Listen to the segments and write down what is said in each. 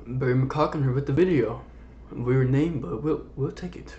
Barry McCockner with the video. Weird name, but we'll take it.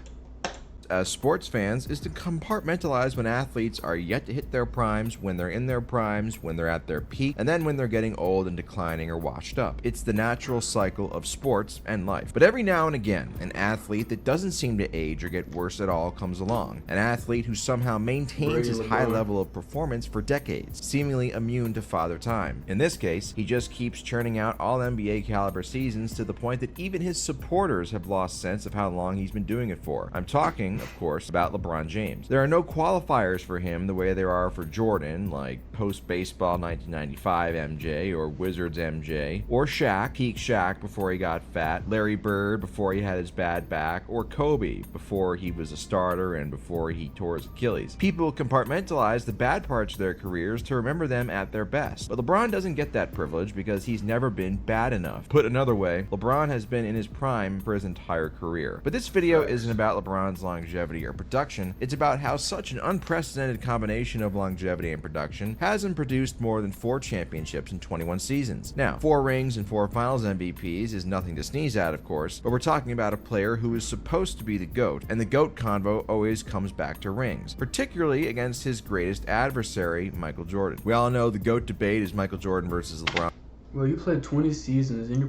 As sports fans is to compartmentalize when athletes are yet to hit their primes, when they're in their primes, when they're at their peak, and then when they're getting old and declining or washed up. It's the natural cycle of sports and life. But every now and again, an athlete that doesn't seem to age or get worse at all comes along. An athlete who somehow maintains his high level of performance for decades, seemingly immune to father time. In this case, he just keeps churning out all NBA caliber seasons to the point that even his supporters have lost sense of how long he's been doing it for. I'm talking, of course, about LeBron James. There are no qualifiers for him the way there are for Jordan, like post-baseball 1995 MJ or Wizards MJ, or Shaq, peak Shaq before he got fat, Larry Bird before he had his bad back, or Kobe before he was a starter and before he tore his Achilles. People compartmentalize the bad parts of their careers to remember them at their best. But LeBron doesn't get that privilege because he's never been bad enough. Put another way, LeBron has been in his prime for his entire career. But this video isn't about LeBron's longevity or production, it's about how such an unprecedented combination of longevity and production has him produced more than 4 championships in 21 seasons. Now, 4 rings and 4 finals MVPs is nothing to sneeze at, of course, but we're talking about a player who is supposed to be the GOAT, and the GOAT convo always comes back to rings, particularly against his greatest adversary, Michael Jordan. We all know the GOAT debate is Michael Jordan versus LeBron. Well, you played 20 seasons and you're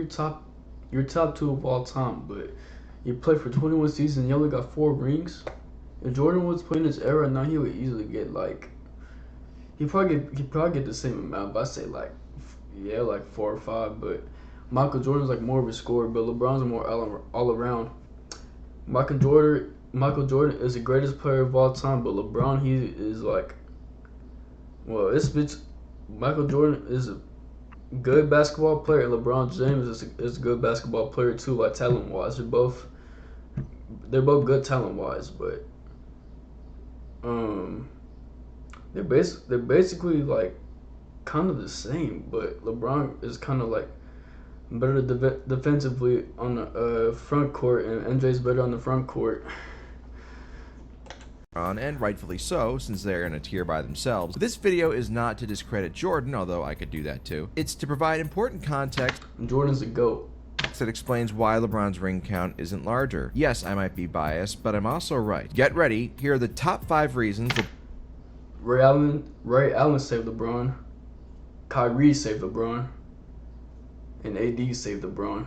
top 2 of all time, but you played for 21 seasons, you only got 4 rings. If Jordan was playing this era now, he would easily get he'd probably get the same amount, but I'd say like 4 or 5. But Michael Jordan's like more of a scorer, but LeBron's more all around. Michael Jordan is the greatest player of all time, but LeBron, he is Michael Jordan is a good basketball player, and LeBron James is a good basketball player too, like talent wise. They're both good talent wise, but they're basically like kind of the same. But LeBron is kind of like better defensively on the front court, and MJ's better on the front court. And rightfully so, since they're in a tier by themselves. But this video is not to discredit Jordan, although I could do that too. It's to provide important context. Jordan's a GOAT. That explains why LeBron's ring count isn't larger. Yes, I might be biased, but I'm also right. Get ready, here are the top 5 reasons. Ray Allen saved LeBron. Kyrie saved LeBron. And AD saved LeBron.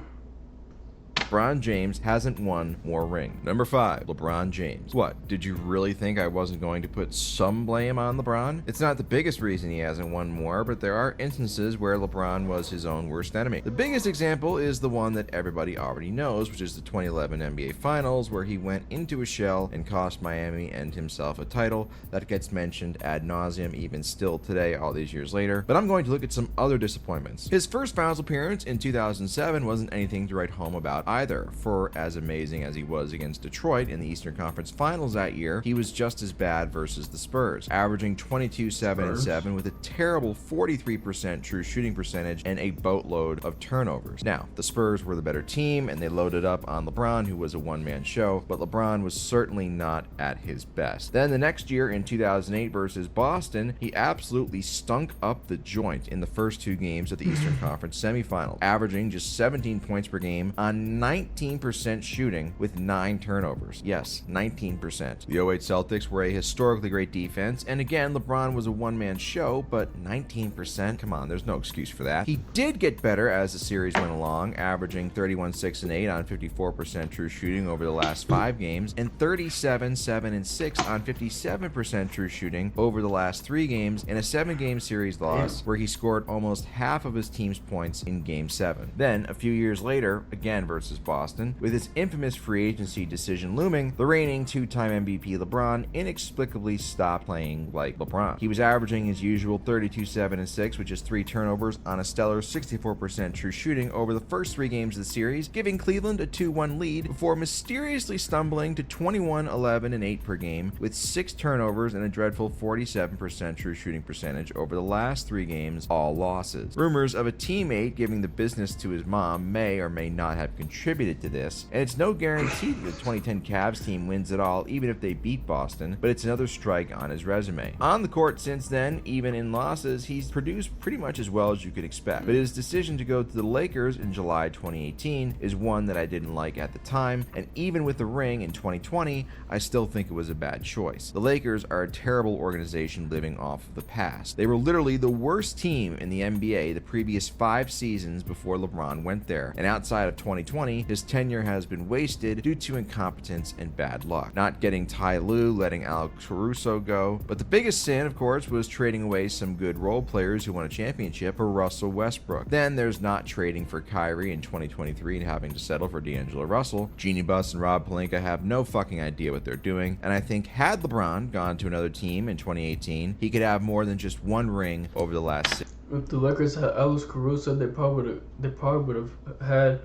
LeBron James hasn't won more rings. Number 5, LeBron James. What, did you really think I wasn't going to put some blame on LeBron? It's not the biggest reason he hasn't won more, but there are instances where LeBron was his own worst enemy. The biggest example is the one that everybody already knows, which is the 2011 NBA Finals, where he went into a shell and cost Miami and himself a title that gets mentioned ad nauseum even still today, all these years later. But I'm going to look at some other disappointments. His first finals appearance in 2007 wasn't anything to write home about either. For as amazing as he was against Detroit in the Eastern Conference Finals that year, he was just as bad versus the Spurs, averaging 22, 7, and 7 with a terrible 43% true shooting percentage and a boatload of turnovers. Now, the Spurs were the better team and they loaded up on LeBron, who was a one-man show, but LeBron was certainly not at his best. Then the next year in 2008 versus Boston, he absolutely stunk up the joint in the first 2 games of the Eastern Conference semifinals, averaging just 17 points per game on 19% shooting with 9 turnovers. Yes, 19%. The 08 Celtics were a historically great defense, and again, LeBron was a one-man show, but 19%? Come on, there's no excuse for that. He did get better as the series went along, averaging 31, 6, and 8 on 54% true shooting over the last 5 games, and 37, 7, and 6 on 57% true shooting over the last 3 games in a 7-game series loss where he scored almost half of his team's points in Game 7. Then, a few years later, again versus Boston, with his infamous free agency decision looming, the reigning 2-time MVP LeBron inexplicably stopped playing like LeBron. He was averaging his usual 32, 7, and 6, which is 3 turnovers on a stellar 64% true shooting over the first 3 games of the series, giving Cleveland a 2-1 lead before mysteriously stumbling to 21, 11, and 8 per game with 6 turnovers and a dreadful 47% true shooting percentage over the last 3 games, all losses. Rumors of a teammate giving the business to his mom may or may not have contributed contributed to this, and it's no guarantee that the 2010 Cavs team wins it all even if they beat Boston, but it's another strike on his resume. On the court since then, even in losses, he's produced pretty much as well as you could expect, but his decision to go to the Lakers in July 2018 is one that I didn't like at the time, and even with the ring in 2020, I still think it was a bad choice. The Lakers are a terrible organization living off of the past. They were literally the worst team in the NBA the previous 5 seasons before LeBron went there, and outside of 2020, his tenure has been wasted due to incompetence and bad luck. Not getting Ty Lue, letting Alex Caruso go, but the biggest sin, of course, was trading away some good role players who won a championship for Russell Westbrook. Then there's not trading for Kyrie in 2023 and having to settle for D'Angelo Russell. Jeannie Buss and Rob Pelinka have no fucking idea what they're doing, and I think had LeBron gone to another team in 2018, he could have more than just one ring over the last 6. If the Lakers had Alex Caruso, they probably would have had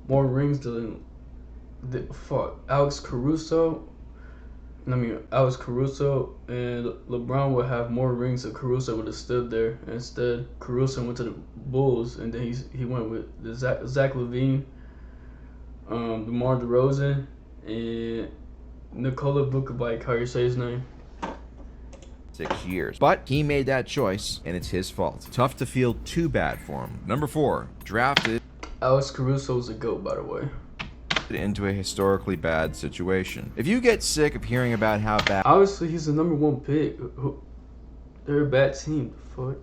more rings than Alex Caruso. Alex Caruso and LeBron would have more rings if Caruso would have stood there. Instead, Caruso went to the Bulls, and then he went with Zach LaVine, DeMar DeRozan, and Nikola Vucevic. How you say his name? 6 years. But he made that choice, and it's his fault. Tough to feel too bad for him. Number 4, drafted Alex Caruso was a GOAT, by the way. Into a historically bad situation. If you get sick of hearing about how bad, obviously he's the #1 pick. They're a bad team. Fuck.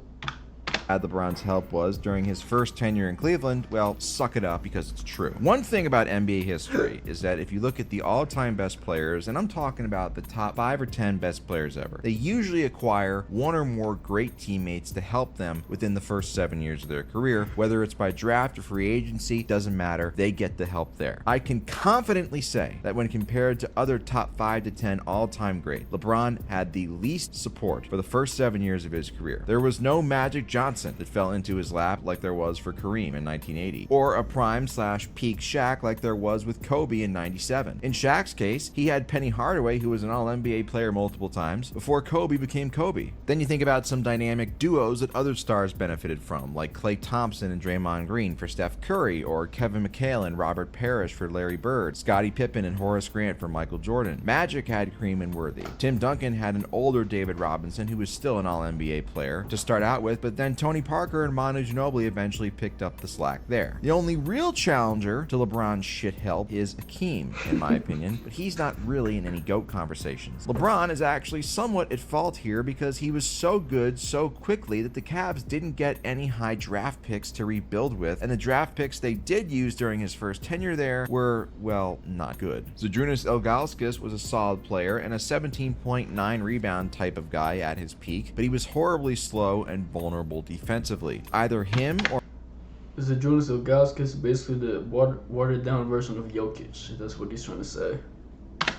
LeBron's help was during his first tenure in Cleveland, well, suck it up because it's true. One thing about NBA history is that if you look at the all-time best players, and I'm talking about the top 5 or 10 best players ever, they usually acquire one or more great teammates to help them within the first 7 years of their career. Whether it's by draft or free agency, doesn't matter, they get the help there. I can confidently say that when compared to other top 5 to 10 all-time greats, LeBron had the least support for the first 7 years of his career. There was no Magic Johnson that fell into his lap like there was for Kareem in 1980, or a prime/peak Shaq like there was with Kobe in 97. In Shaq's case, he had Penny Hardaway, who was an all-NBA player multiple times, before Kobe became Kobe. Then you think about some dynamic duos that other stars benefited from, like Klay Thompson and Draymond Green for Steph Curry, or Kevin McHale and Robert Parrish for Larry Bird, Scottie Pippen and Horace Grant for Michael Jordan. Magic had Kareem and Worthy. Tim Duncan had an older David Robinson, who was still an all-NBA player to start out with, but then Tony Parker and Manu Ginobili eventually picked up the slack there. The only real challenger to LeBron's shit help is Hakeem, in my opinion, but he's not really in any GOAT conversations. LeBron is actually somewhat at fault here because he was so good so quickly that the Cavs didn't get any high draft picks to rebuild with, and the draft picks they did use during his first tenure there were, well, not good. Zydrunas Ilgauskas was a solid player and a 17.9 rebound type of guy at his peak, but he was horribly slow and vulnerable defensively. Either him or Zydrunas Ilgauskas is basically the watered down version of Jokic. That's what he's trying to say.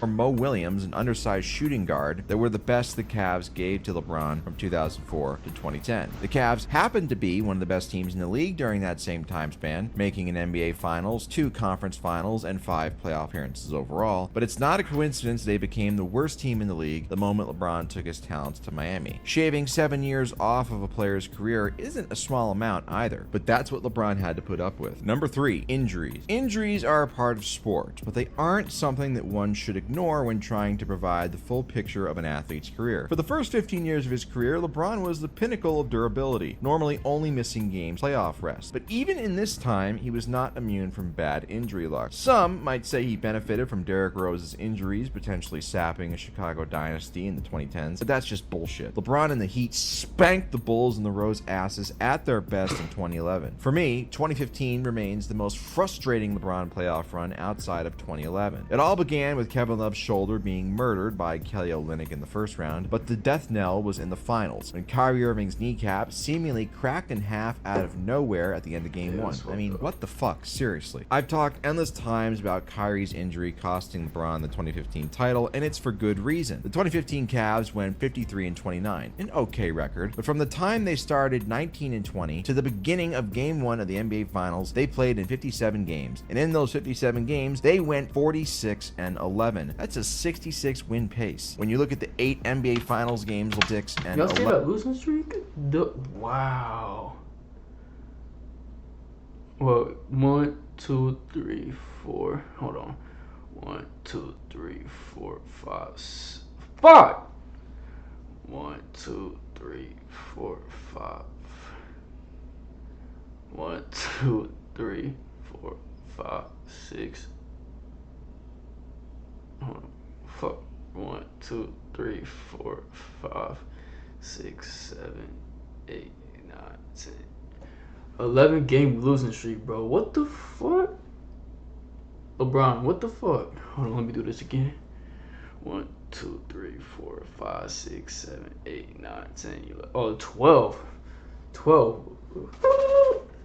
or Mo Williams, an undersized shooting guard, that were the best the Cavs gave to LeBron from 2004 to 2010. The Cavs happened to be one of the best teams in the league during that same time span, making an NBA Finals, 2 conference finals, and 5 playoff appearances overall, but it's not a coincidence they became the worst team in the league the moment LeBron took his talents to Miami. Shaving 7 years off of a player's career isn't a small amount either, but that's what LeBron had to put up with. Number 3, injuries. Injuries are a part of sport, but they aren't something that one should ignore when trying to provide the full picture of an athlete's career. For the first 15 years of his career, LeBron was the pinnacle of durability, normally only missing games playoff rest. But even in this time, he was not immune from bad injury luck. Some might say he benefited from Derrick Rose's injuries, potentially sapping a Chicago dynasty in the 2010s, but that's just bullshit. LeBron and the Heat spanked the Bulls and the Rose asses at their best in 2011. For me, 2015 remains the most frustrating LeBron playoff run outside of 2011. It all began with Kevin Love's shoulder being murdered by Kelly Olynyk in the first round, but the death knell was in the finals, when Kyrie Irving's kneecap seemingly cracked in half out of nowhere at the end of Game 1. I mean, what the fuck? Seriously. I've talked endless times about Kyrie's injury costing LeBron the 2015 title, and it's for good reason. The 2015 Cavs went 53-29, an okay record, but from the time they started 19-20 to the beginning of Game 1 of the NBA Finals, they played in 57 games, and in those 57 games, they went 46-11. That's a 66 win pace. When you look at the 8 NBA Finals games, 6 and y'all see that losing streak? Wow. Well, 2, 3, 4. Hold on. 1, 2, 3, 4, 5. Fuck! 1, 2, 3, 4, 5. 1, 2, 3, 4, 5, 6. Hold on. Fuck. 1, 2, 3, 4, 5, 6, 7, 8, 9, 10. 11 game losing streak, bro. What the fuck? LeBron, what the fuck? Hold on, let me do this again. 1, 2, 3, 4, 5, 6, 7, 8, 9, 10, 11. Oh, 12. 12.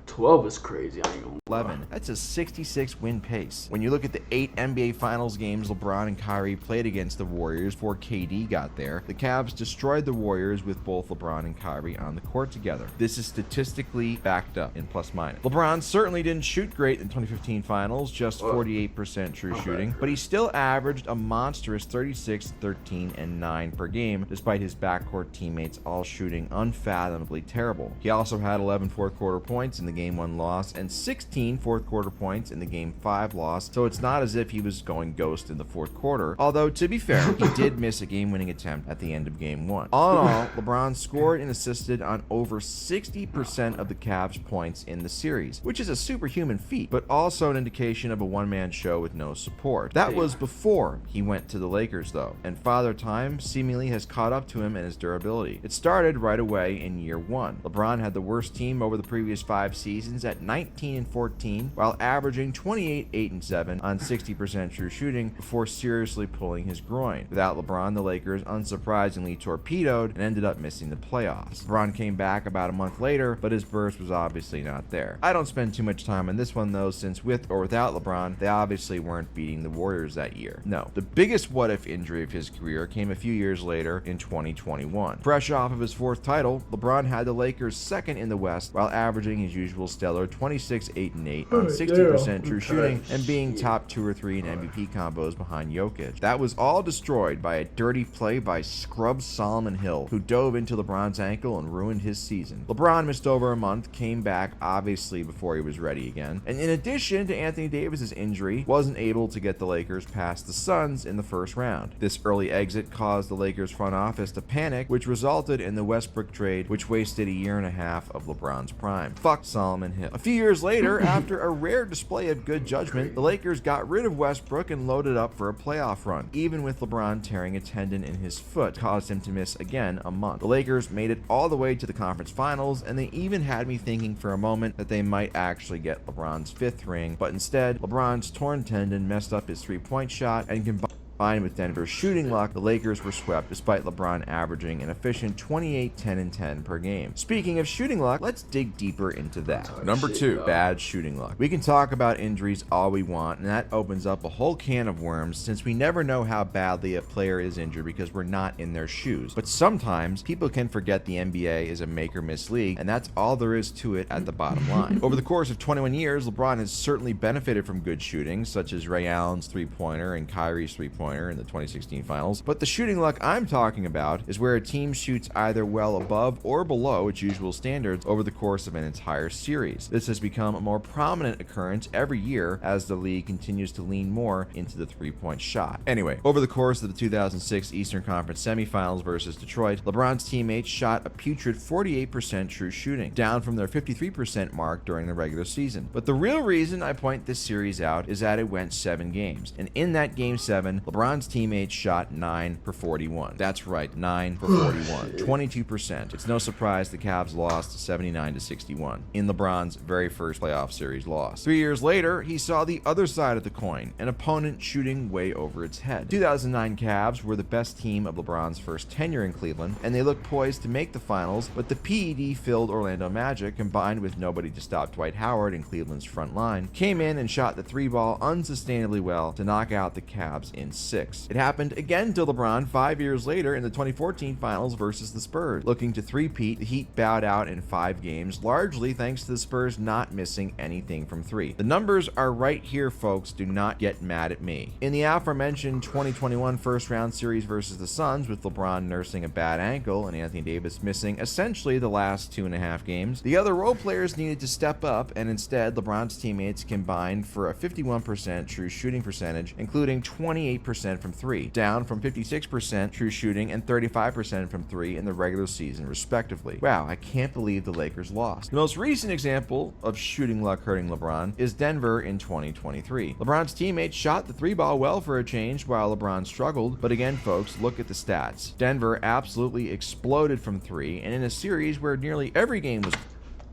12 is crazy. I ain't gonna 11. That's a 66 win pace. When you look at the 8 NBA Finals games LeBron and Kyrie played against the Warriors before KD got there, the Cavs destroyed the Warriors with both LeBron and Kyrie on the court together. This is statistically backed up in plus minus. LeBron certainly didn't shoot great in the 2015 Finals, just 48% true shooting, but he still averaged a monstrous 36, 13, and 9 per game, despite his backcourt teammates all shooting unfathomably terrible. He also had 11 fourth quarter points in the Game 1 loss and 16 fourth quarter points in the Game 5 loss, so it's not as if he was going ghost in the fourth quarter, although to be fair, he did miss a game-winning attempt at the end of Game 1. All in all, LeBron scored and assisted on over 60% of the Cavs' points in the series, which is a superhuman feat, but also an indication of a one-man show with no support. That was before he went to the Lakers, though, and Father Time seemingly has caught up to him in his durability. It started right away in year 1. LeBron had the worst team over the previous 5 seasons at 19-14, while averaging 28, 8, and 7 on 60% true shooting before seriously pulling his groin. Without LeBron, the Lakers unsurprisingly torpedoed and ended up missing the playoffs. LeBron came back about a month later, but his burst was obviously not there. I don't spend too much time on this one though, since with or without LeBron, they obviously weren't beating the Warriors that year. No, the biggest what-if injury of his career came a few years later in 2021. Fresh off of his 4th title, LeBron had the Lakers 2nd in the West while averaging his usual stellar 26, 8, and 8 on 60% true shooting and being top 2 or 3 in MVP combos behind Jokic. That was all destroyed by a dirty play by scrub Solomon Hill, who dove into LeBron's ankle and ruined his season. LeBron missed over a month, came back obviously before he was ready again, and in addition to Anthony Davis's injury, wasn't able to get the Lakers past the Suns in the first round. This early exit caused the Lakers front office to panic, which resulted in the Westbrook trade, which wasted a year and a half of LeBron's prime. Fuck Solomon Hill. A few years later, after a rare display of good judgment, the Lakers got rid of Westbrook and loaded up for a playoff run, even with LeBron tearing a tendon in his foot, caused him to miss again a month. The Lakers made it all the way to the conference finals, and they even had me thinking for a moment that they might actually get LeBron's 5th ring, but instead, LeBron's torn tendon messed up his three-point shot, and combined with Denver's shooting luck, the Lakers were swept despite LeBron averaging an efficient 28, 10, and 10 per game. Speaking of shooting luck, let's dig deeper into that. Number 2, bad shooting luck. We can talk about injuries all we want, and that opens up a whole can of worms since we never know how badly a player is injured because we're not in their shoes. But sometimes people can forget the NBA is a make or miss league, and that's all there is to it at the bottom line. Over the course of 21 years, LeBron has certainly benefited from good shooting, such as Ray Allen's three-pointer and Kyrie's three-pointer in the 2016 finals, but the shooting luck I'm talking about is where a team shoots either well above or below its usual standards over the course of an entire series. This has become a more prominent occurrence every year as the league continues to lean more into the three-point shot. Anyway, over the course of the 2006 Eastern Conference semifinals versus Detroit, LeBron's teammates shot a putrid 48% true shooting, down from their 53% mark during the regular season. But the real reason I point this series out is that it went 7 games, and in that Game 7, LeBron's teammates shot 9 for 41. That's right, 9 for 41. 22%. It's no surprise the Cavs lost 79-61 in LeBron's very first playoff series loss. 3 years later, he saw the other side of the coin, an opponent shooting way over its head. 2009 Cavs were the best team of LeBron's first tenure in Cleveland, and they looked poised to make the finals, but the PED-filled Orlando Magic, combined with nobody to stop Dwight Howard in Cleveland's front line, came in and shot the 3-ball unsustainably well to knock out the Cavs in 6. 6. It happened again to LeBron 5 years later in the 2014 finals versus the Spurs. Looking to three-peat, the Heat bowed out in 5 games, largely thanks to the Spurs not missing anything from 3. The numbers are right here, folks. Do not get mad at me. In the aforementioned 2021 first-round series versus the Suns, with LeBron nursing a bad ankle and Anthony Davis missing essentially the last 2.5 games, the other role players needed to step up, and instead LeBron's teammates combined for a 51% true shooting percentage, including 28% from 3, down from 56% true shooting and 35% from 3 in the regular season, respectively. Wow, I can't believe the Lakers lost. The most recent example of shooting luck hurting LeBron is Denver in 2023. LeBron's teammates shot the 3-ball well for a change while LeBron struggled, but again, folks, look at the stats. Denver absolutely exploded from 3, and in a series where nearly every game was...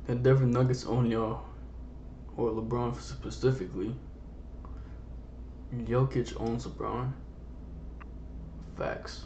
The Denver Nuggets own y'all, or LeBron specifically. Jokic owns LeBron. Facts.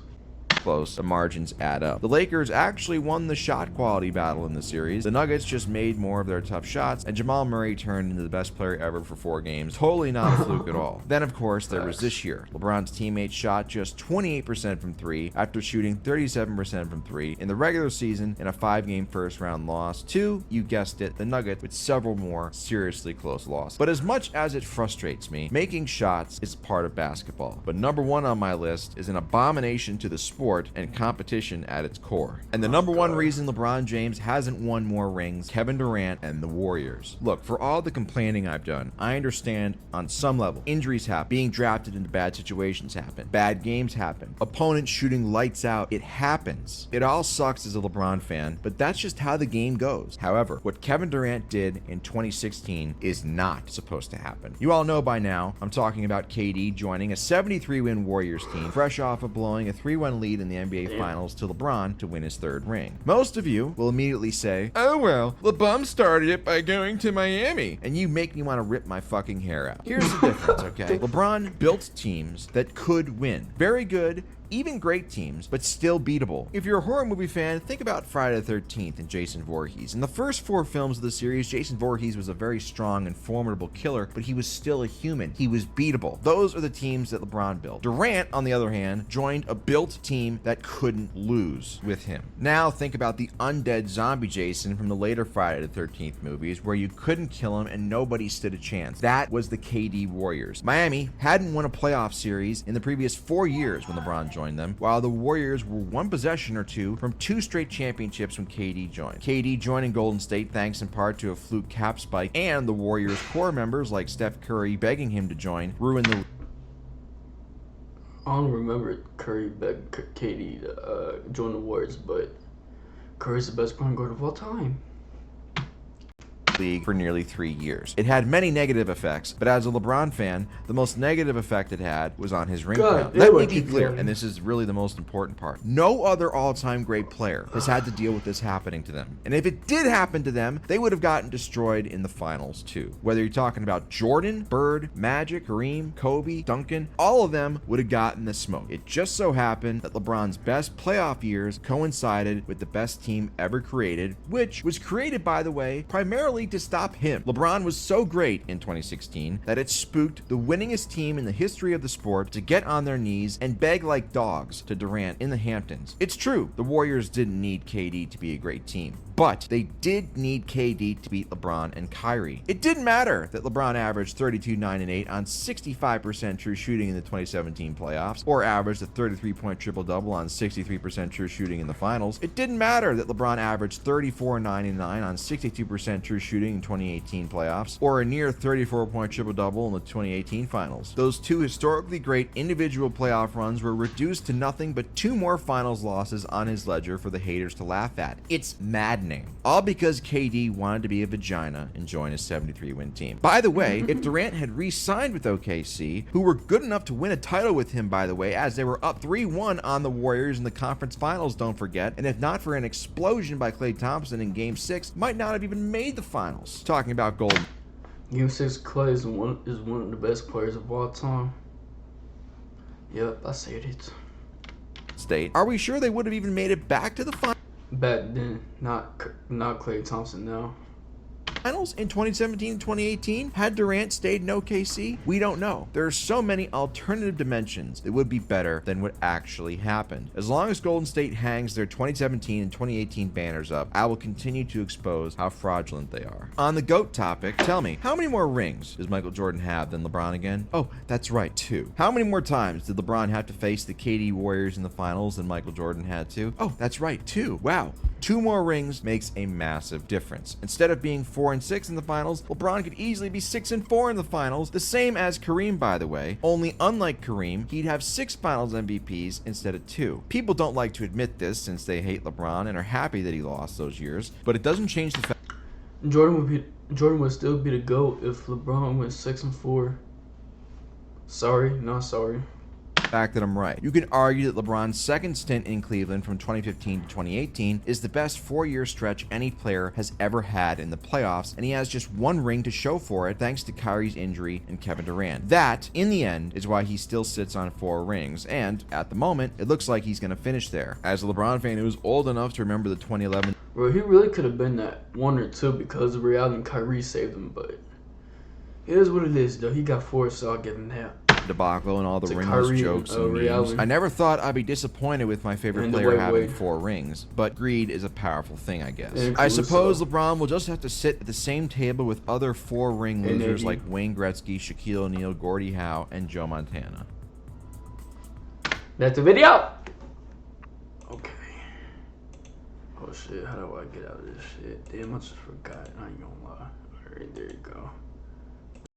Close, the margins add up. The Lakers actually won the shot quality battle in the series. The Nuggets just made more of their tough shots, and Jamal Murray turned into the best player ever for 4 games. Totally not a fluke at all. Then, of course, there was this year. LeBron's teammates shot just 28% from 3 after shooting 37% from 3 in the regular season in a 5-game first-round loss to, you guessed it, the Nuggets, with several more seriously close losses. But as much as it frustrates me, making shots is part of basketball. But number 1 on my list is an abomination to the sport and competition at its core. And the number 1 reason LeBron James hasn't won more rings, Kevin Durant and the Warriors. Look, for all the complaining I've done, I understand on some level. Injuries happen, being drafted into bad situations happen, bad games happen, opponents shooting lights out, it happens. It all sucks as a LeBron fan, but that's just how the game goes. However, what Kevin Durant did in 2016 is not supposed to happen. You all know by now, I'm talking about KD joining a 73-win Warriors team, fresh off of blowing a 3-1 lead in the NBA Finals to LeBron to win his 3rd ring. Most of you will immediately say, oh well, LeBron started it by going to Miami, and you make me want to rip my fucking hair out. Here's the difference, okay? LeBron built teams that could win. Very good, even great teams, but still beatable. If you're a horror movie fan, think about Friday the 13th and Jason Voorhees. In the first 4 films of the series, Jason Voorhees was a very strong and formidable killer, but he was still a human. He was beatable. Those are the teams that LeBron built. Durant, on the other hand, joined a built team that couldn't lose with him. Now think about the undead zombie Jason from the later Friday the 13th movies, where you couldn't kill him and nobody stood a chance. That was the KD Warriors. Miami hadn't won a playoff series in the previous 4 years when LeBron joined them, while the Warriors were 1 possession or 2 from 2 straight championships when KD joined. KD joining Golden State thanks in part to a fluke cap spike, and the Warriors core members like Steph Curry begging him to join ruined the... I don't remember Curry begged KD to join the Warriors, but Curry's the best point guard of all time. League for nearly 3 years. It had many negative effects, but as a LeBron fan, the most negative effect it had was on his ring count. Let me be clear, and this is really the most important part. No other all-time great player has had to deal with this happening to them. And if it did happen to them, they would have gotten destroyed in the finals too. Whether you're talking about Jordan, Bird, Magic, Kareem, Kobe, Duncan, all of them would have gotten the smoke. It just so happened that LeBron's best playoff years coincided with the best team ever created, which was created, by the way, primarily to stop him. LeBron was so great in 2016 that it spooked the winningest team in the history of the sport to get on their knees and beg like dogs to Durant in the Hamptons. It's true, the Warriors didn't need KD to be a great team, but they did need KD to beat LeBron and Kyrie. It didn't matter that LeBron averaged 32, 9, and 8 on 65% true shooting in the 2017 playoffs, or averaged a 33-point triple-double on 63% true shooting in the finals. It didn't matter that LeBron averaged 34, 9, and 9 on 62% true shooting in 2018 playoffs, or a near 34-point triple-double in the 2018 finals. Those 2 historically great individual playoff runs were reduced to nothing but 2 more finals losses on his ledger for the haters to laugh at. It's maddening. All because KD wanted to be a vagina and join a 73-win team. By the way, if Durant had re-signed with OKC, who were good enough to win a title with him, by the way, as they were up 3-1 on the Warriors in the conference finals, don't forget, and if not for an explosion by Klay Thompson in Game 6, might not have even made the finals. Talking about Golden Game 6, Klay is one of the best players of all time. Yep, I said it. State. Are we sure they would have even made it back to the finals? Back then, not Klay Thompson now. Finals in 2017 and 2018 had Durant stayed in OKC? We don't know. There are so many alternative dimensions that would be better than what actually happened. As long as Golden State hangs their 2017 and 2018 banners up, I will continue to expose how fraudulent they are. On the GOAT topic, tell me, how many more rings does Michael Jordan have than LeBron again? Oh, that's right, 2. How many more times did LeBron have to face the KD Warriors in the finals than Michael Jordan had to? Oh, that's right, 2. Wow. 2 more rings makes a massive difference. Instead of being 4 and 6 in the finals, LeBron could easily be 6 and 4 in the finals, the same as Kareem, by the way. Only unlike Kareem, he'd have 6 finals MVPs instead of 2. People don't like to admit this since they hate LeBron and are happy that he lost those years, but it doesn't change the fact Jordan would still be the GOAT if LeBron went 6 and 4. Sorry, not sorry. Fact that I'm right. You can argue that LeBron's second stint in Cleveland from 2015 to 2018 is the best 4-year stretch any player has ever had in the playoffs, and he has just 1 ring to show for it thanks to Kyrie's injury and Kevin Durant. That, in the end, is why he still sits on 4 rings, and at the moment, it looks like he's going to finish there. As a LeBron fan who's old enough to remember the 2011... Bro, he really could have been that 1 or 2 because of Real and Kyrie saved him, but it is what it is, though. He got 4, so I'll give him that. Debacle and all the ringless Kyrie, jokes and memes. I never thought I'd be disappointed with my favorite player having 4 rings, but greed is a powerful thing, I guess. I suppose LeBron will just have to sit at the same table with other 4-ring losers like Wayne Gretzky, Shaquille O'Neal, Gordie Howe, and Joe Montana. That's the video! Okay. Oh shit, how do I get out of this shit? Damn, I just forgot. I ain't gonna lie. Alright, there you go.